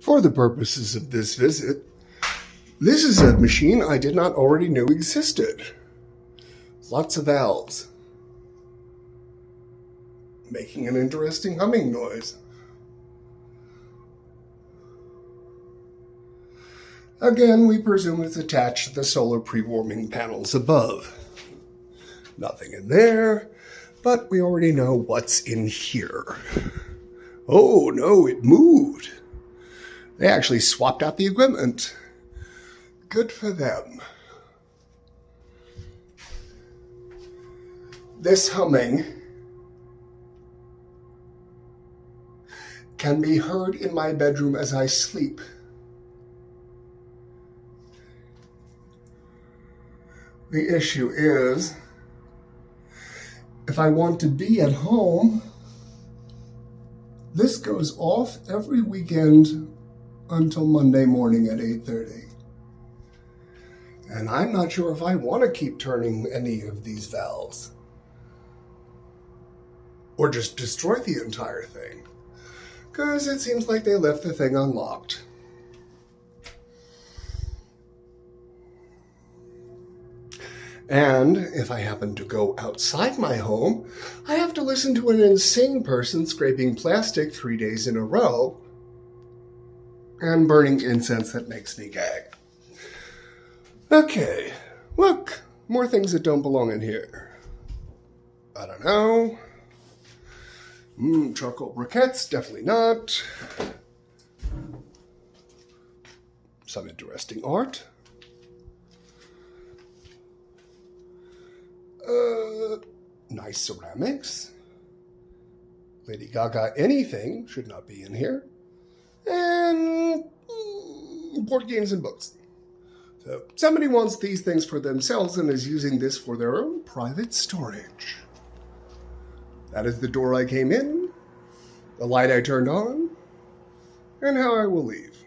For the purposes of this visit, this is a machine I did not already know existed. Lots of valves, making an interesting humming noise. Again, we presume it's attached to the solar pre-warming panels above. Nothing in there, but we already know what's in here. Oh no, it moved. They actually swapped out the equipment. Good for them. This humming can be heard in my bedroom as I sleep. The issue is, if I want to be at home, this goes off every weekend until Monday morning at 8:30. And I'm not sure if I want to keep turning any of these valves. Or just destroy the entire thing. Because it seems like they left the thing unlocked. And if I happen to go outside my home, I have to listen to an insane person scraping plastic 3 days in a row and burning incense that makes me gag. Okay, look, more things that don't belong in here. I don't know. Charcoal briquettes, definitely not. Some interesting art. Nice ceramics. Lady Gaga anything should not be in here. And board games and books. So somebody wants these things for themselves and is using this for their own private storage. That is the door I came in, the light I turned on, and how I will leave.